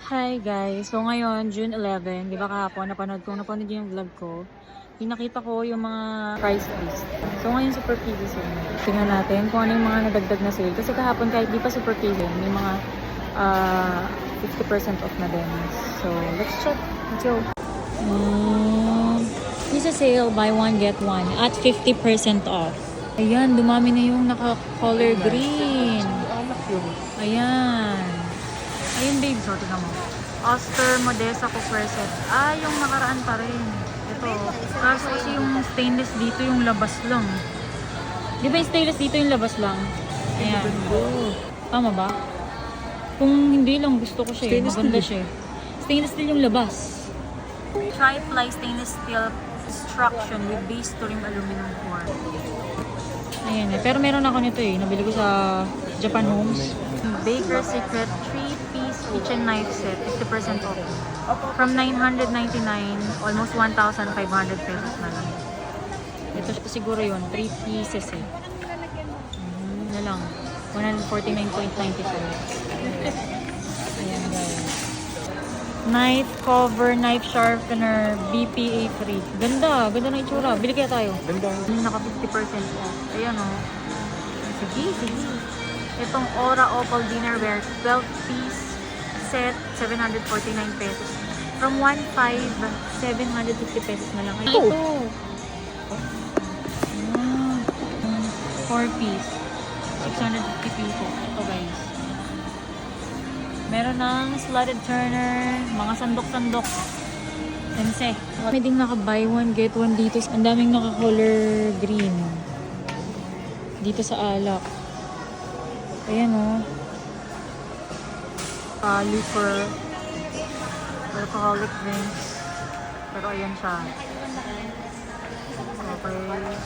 Hi guys! So ngayon, June 11, di ba kahapon, napanood yung vlog ko, pinakita ko yung mga price list. So ngayon, super pili sale. Tingnan natin kung ano yung mga nadagdag na sale. Kasi kahapon, kahit di pa super pili, may mga 50% off na din. So, let's check. Let's go. This is sale, buy one, get one at 50% off. Ayan, dumami na yung naka-color green. Ayan. Ayun babe, so tingnan mo. Oster Modessa cookware set. Yung nakaraan pa rin. Ito. Kaso kasi yung stainless dito yung labas lang. Di ba yung stainless dito yung labas lang? Ayan. Tama ba? Kung hindi lang, gusto ko siya. Maganda siya. Stainless steel yung labas. Tri-ply stainless steel construction with base to rim aluminum core. Ayan. Pero meron ako nito Nabili ko sa Japan Homes. Baker's Secret 3-piece kitchen knife set, 50% off. From 999, almost 1,500 pesos na lang. Ito siguro yun, 3 pieces na lang, 149.95. Ayan guys. Knife cover, knife sharpener, BPA free. Ganda ng itsura. Bili kaya tayo. Ganda. Naka 50% off. Ayan Sige. Itong Aura Opal Dinnerware, 12-piece set, 749 pesos. From 1,500, 750 pesos na lang. Ito! 4-piece, 650 pesos. Ito guys. Meron ng slotted turner, mga sandok-sandok. Sense. May ding naka-buy one, get one dito. Ang daming naka-color green. Dito sa alak. Ayan liquor, alcoholic drinks. Pero ayan siya. Okay.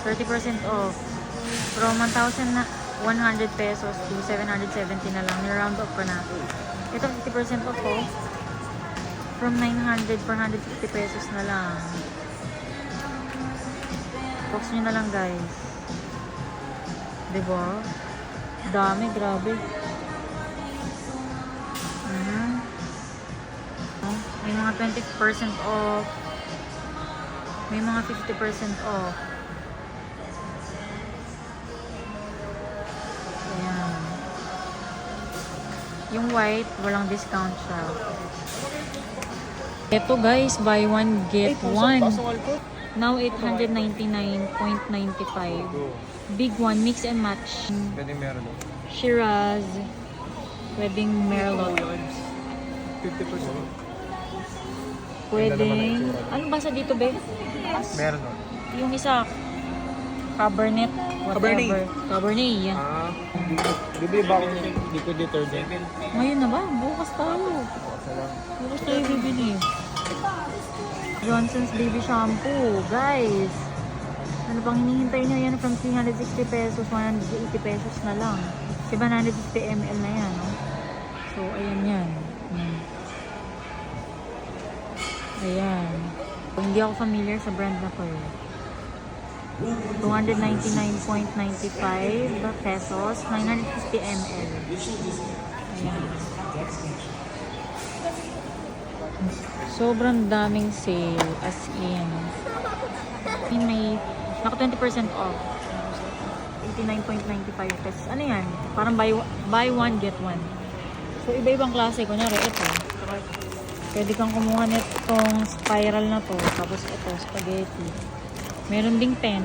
30% off. From 1,100 pesos to 770 na lang. Ni-round up ko na. Ito 50% off From 900, 450 pesos na lang. Box nyo na lang guys. Diba? Dami, grabe. May mga 20% off. May mga 50% off. Ayan. Yung white, walang discount siya. Ito guys, buy one, get one. Now 899.95. Big one, mix and match. Pwedeng Merlot. Shiraz. Pwedeng Merlot. 50%. Pwedeng... Ano basa dito, be? Merlot. Yung isa, Cabernet, whatever. Cabernet, yan. Bibili ba ako ng liquid detergent? Ngayon na ba? Bukas tayo. Bukas tayo bibili. Johnson's Baby Shampoo. Guys, ano pang hinihintay nyo? Yan from 360 pesos, 180 pesos na lang. Diba 950 ml na yan, So, ayan yan. Ayan. Hindi ako familiar sa brand na to 299.95 pesos, 950 ml. Ayan. Sobrang daming sale, as in. May naka 20% off. 89.95 pesos. Ano yan? Parang buy one, get one. So, iba-ibang klase. Kunyari, ito. Pwede kang kumuha nitong spiral na to. Tapos ito, spaghetti. Meron ding 10.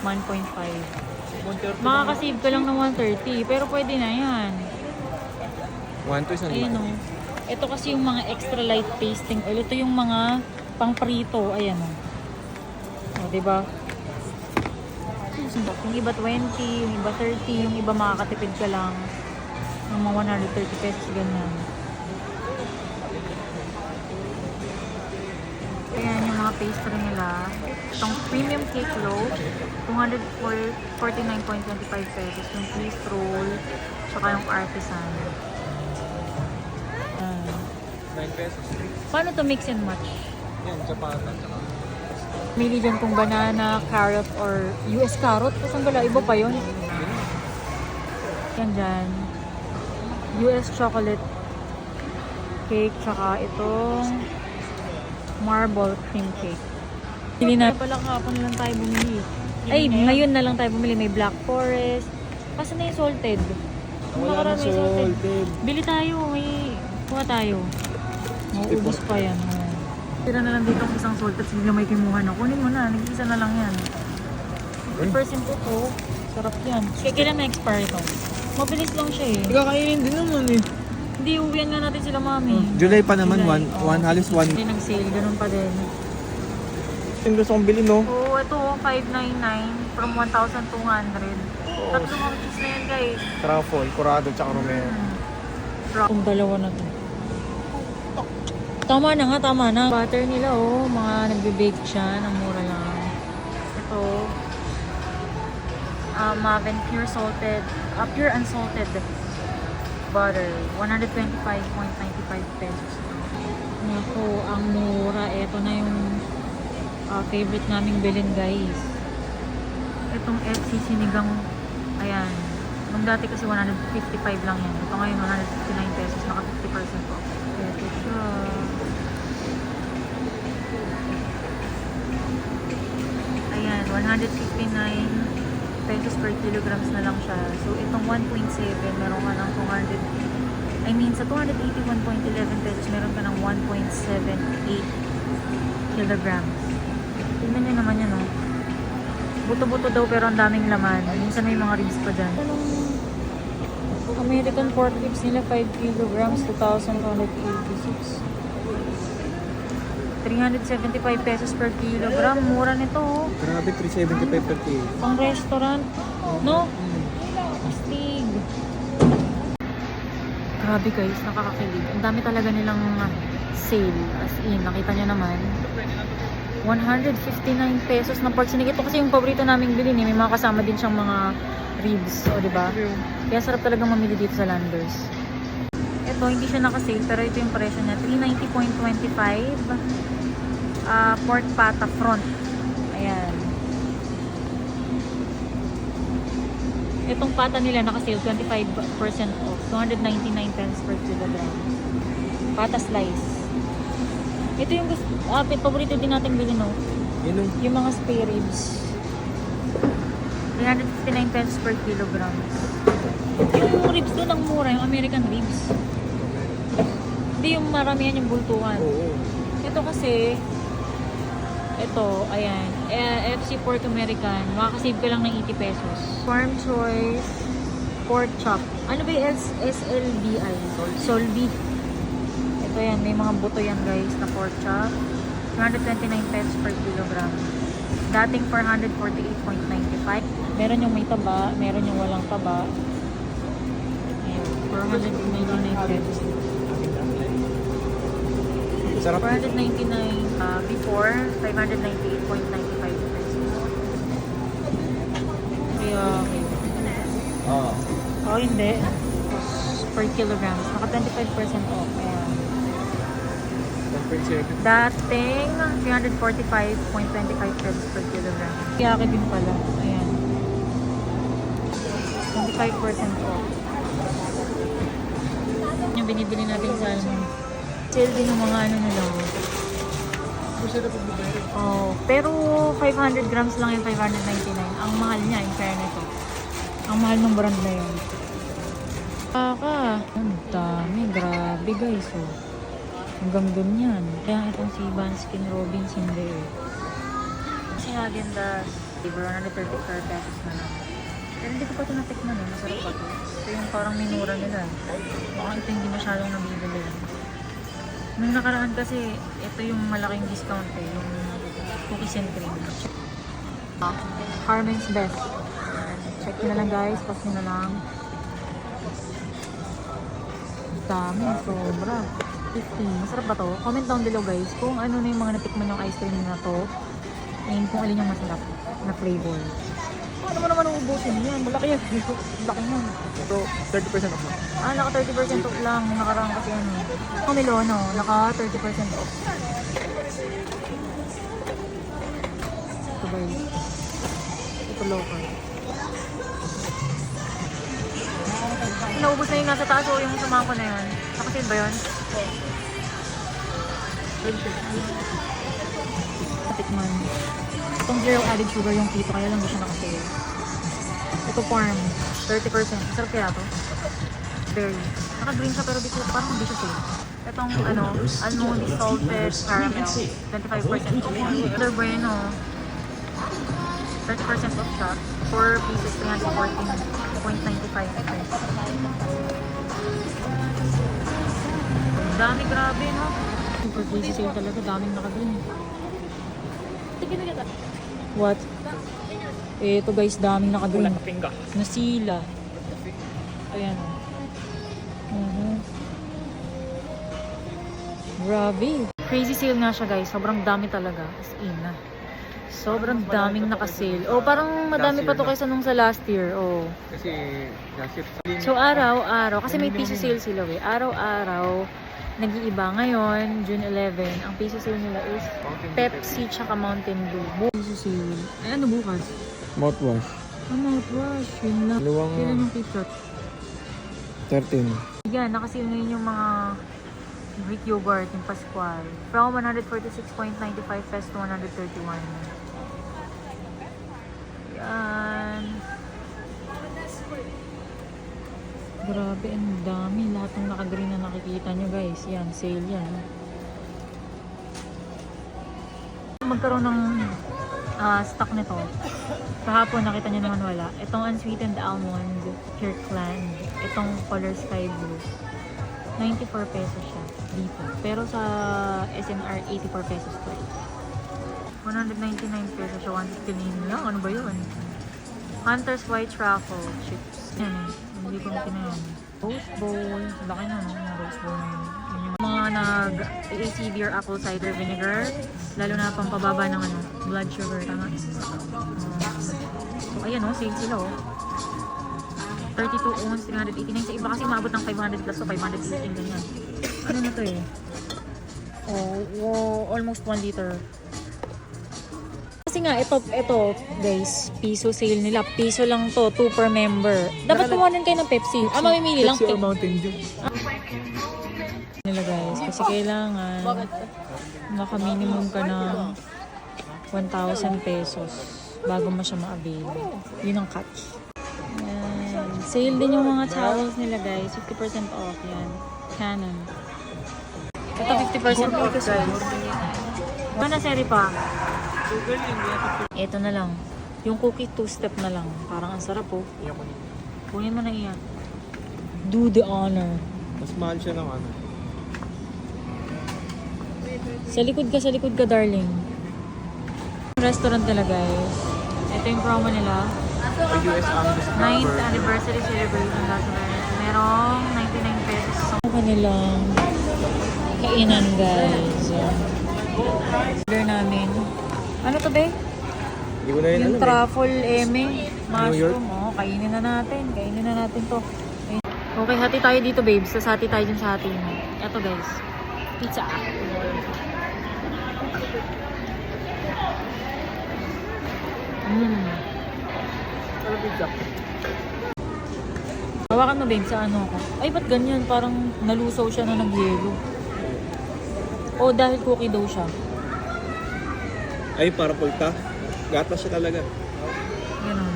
1.5. Makakasave ka lang ng 130. Pero pwede na yan. 1 to isang Ayan Ito kasi yung mga extra light tasting oil. Ito yung mga pang prito. Ayan diba? Yung iba 20, yung iba 30, yung iba makakatipid ka lang ng mga 130 pesos ganyan. Ayan yung mga pastry nila. Itong premium cake loaf, 249.25 pesos. Yung twist roll, tsaka yung artisan. 9 pesos. Paano to mix and match? Yan, chapata. Mili dyan kung banana, carrot, or US carrot. Saan bala? Iba pa yun? Yan dyan. US chocolate cake, tsaka itong marble cream cake. Bili na. Pala kahapon lang tayo bumili. Ay, ngayon na lang tayo bumili. May Black Forest. Kasi na yung salted. Wala na May salted. Bili tayo. May kuha tayo. Mauubos pa yan. Tira na lang dito ang isang salted. Bigla may kimuha na. Kunin mo na. Nag-isa na lang yan. 50% ito. Sarap yan. Kailan na-expire ito? Mabilis lang siya eh. Kakainin din naman eh. Hindi, uwian nga natin sila mami. July pa naman, July. halos one. Hindi nag-sale. Ganun pa din. Yung gusto kong bilhin, no? Oo, ito 599 from 1,200. Tatlong ang cheese na yan guys. Truffle, curado, tsaka romero. Itong dalawa na to. Tama na nga, tama na. Butter nila oh, mga nagbe-bake siya, ng mura lang. Ito, Maven pure salted, pure unsalted butter, 125.95 pesos. Naku, ang mura. Ito na yung favorite naming bilhin guys. Itong FC sinigang, ayan. Nung dati kasi 155 lang yan. Ito ngayon 159 pesos, naka 50% off. Ito siya. Ayan, 159 pesos per kilograms na lang siya. So, itong 1.7, meron ka ng 200, sa 281.11 pesos, meron ka ng 1.78 kilograms. Tingnan nyo naman yan, oh. Buto-buto daw, pero ang daming laman. Minsan may mga ribs pa dyan. American pork ribs nila, 5 kilograms, 2,286. 375 pesos per kilogram. Mura nito, oh. Grabe, 375 per kilo. Pang restaurant, no? Astig. Grabe guys, nakakakilig. Ang dami talaga nilang sale. As in, nakita nyo naman. 159 pesos ng pork sinig. Ito kasi yung paborito naming bilhin eh. May mga kasama din siyang mga ribs, o diba? Kaya sarap talaga mamili dito sa Landers. Ito, hindi siya naka-sale, pero ito yung presyo niya. 390.25. Pork pata front. Ayan. Itong pata nila naka-sale, 25% off. 299 pence per kilogram. Pata slice. Ito yung paborito din natin bilhin, no? Yung mga spare ribs. 359 pesos per kilogram. Yung ribs doon ang mura, yung American ribs. Hindi yung maramihan yung bultuhan. Oo. Ito kasi, ito, ayan, FC Pork American, makakasave ka lang ng 80 pesos. Farm Choice Pork Chop. Ano ba yung SLBI? Solbi. Ito yan, may mga buto yan guys na pork chop. 229 pesos per kilogram. Dating 448.95. Meron yung may taba, meron yung walang taba. Ayan, 499 pesos. Sarap. 499 before 598.95 pesos. Kaya okay. Oh, hindi. Per kilograms. Naka 25% off. Ayan. 1.7. Dating 345.25 pesos per kilogram. Kaya din pala. Ayan. 25% off. Yung binibili natin sa sale din ng mga ano nila. Oh, pero 500 grams lang yung 599. Ang mahal niya, in fairness. Ang mahal ng brand na yun. Ang dami. Grabe guys. Oh. Hanggang dun yan. Kaya itong si Baskin Robbins hindi eh. Kasi Häagen-Dazs, 134 pesos na lang. Pero hindi ko pa ito natikman eh. Masarap pa ito. Ito yung parang minura nila. Mukhang ito hindi masyadong nabibili. Nung nakaraan kasi, ito yung malaking discount eh. Yung cookies and cream. Harmon's Best. Check nyo na lang guys. Pass nyo na lang. Dami. Sobra. 50. Masarap ba to? Comment down below guys kung ano na yung mga natikman yung ice cream na to and kung alin yung masarap na flavor. Ano mo naman uubusin yan? Malaki yan. Malaki yan. Ito, 30% off. Naka 30% off lang. Nakaraan kasi ano. Ito Milono, naka 30% off. Ito ba yun? Ito local. Naubos na yung nasa taas o yung samahan ko na yun. Nakasil ba yun? Tikman. Itong zero added sugar yung keto, kaya lang hindi siya nakasale. Ito farm, 30%. Sarap kaya to? Berry. Naka-green siya pero di ko, parang hindi siya sale. Itong almond salted caramel, 25% off. Kinder Bueno, 30% off siya. 4 pieces, 314.95 pesos. Dami, grabe, no? Super crazy sale talaga, daming naka-green. What? Ito guys, daming naka-green. Nasila. Ayan. Grabe. Crazy sale nga siya guys. Sobrang dami talaga. As in. Sobrang daming naka-sale. Oh, parang madami pa to kaysa nung sa last year. Oh. Kasi kasi So araw-araw, kasi may piso sale sila eh. Araw-araw, nag-iiba. Ngayon, June 11, ang piso sale nila is Pepsi tsaka Mountain Dew. Piso sale. Eh ano bukas? mouthwash. Mouthwash. Yun lang. Dalawang Kailan yung KitKat? 13. Yan, nakasale na yun yung mga Greek yogurt, yung Pascual. From 146.95 pesos to 131. Yan. Grabe, ang dami. Lahat ng naka-green na nakikita nyo guys. Yan, sale yan. Magkaroon ng stock nito. Kahapon nakita nyo naman wala. Itong unsweetened almond, Kirkland. Itong color sky blue. 94 pesos siya dito. Pero sa SNR, 84 pesos to. 199 pesos siya. 159 lang. Ano ba yun? Hunter's White Truffle Chips. Yan eh. Hindi ko na yan. Rose bowl. Laki na no? Yung rose bowl na yun. Yun yung mga nag-ACV or apple cider vinegar. Lalo na pampababa ng blood sugar. Tama. So ayan o. Sale sila o. 32 ounce, 389. Sa iba kasi maabot ng 500 plus o 518 ganyan. Ano na to eh? Oh, almost 1 liter. Kasi nga, ito guys, piso sale nila. Piso lang to, 2 per member. Dapat kumanan kayo ng Pepsi. Mamimili lang. Pepsi or Mountain Dew. Nila guys, kasi kailangan naka-minimum ka ng 1,000 pesos bago mo siya ma-avail. Yun ang catch. Yan. Sale din yung mga towels nila guys. 50% off yan. Canon. Ito 50% off guys. Ano na seri pa? Ito na lang. Yung cookie 2-step na lang. Parang ang sarap oh. Kunin mo na iyan. Do the honor. Mas mahal siya ng ano. Sa likod ka darling. Restaurant nila guys. Ito yung promo nila. US Angus 9th anniversary celebration Las Vegas. Merong 99 pesos. Sa kanilang kainan guys. Order namin. Ano to be? Hindi ko na yun Yung alam truffle eme. New York? Mushroom. Oh, kainin na natin. Kainin na natin to. Okay, hati tayo dito babes. Hati tayo dun sa atin. Ito guys. Pizza. Pizza. Hawakan mo babe sa ano ko. Ay ba't ganyan? Parang nalusaw siya na nag-yelo. O dahil cookie daw siya. Ay, para pulta. Gatas siya talaga. Ganun.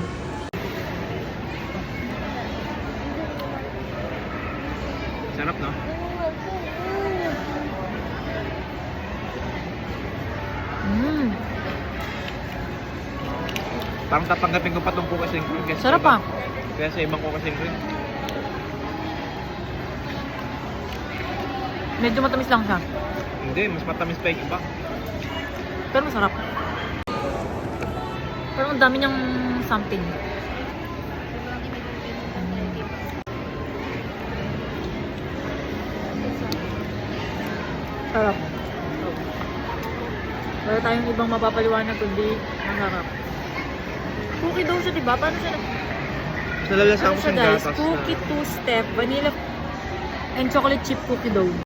Sarap, no? Parang tatanggapin ko pa itong cookies and cream. Sarap ah. Kaya sa ibang cookies and cream. Medyo matamis lang siya. Hindi, mas matamis pa yung iba. Pero masarap. Pero ang dami niyang something. Sarap. Wala tayong ibang mapapaliwanag kundi masarap. Cookie daw siya, diba? Paano siya Nalalasan ano ko siya siyang guys? gatas. Cookie 2-step, vanilla and chocolate chip cookie dough.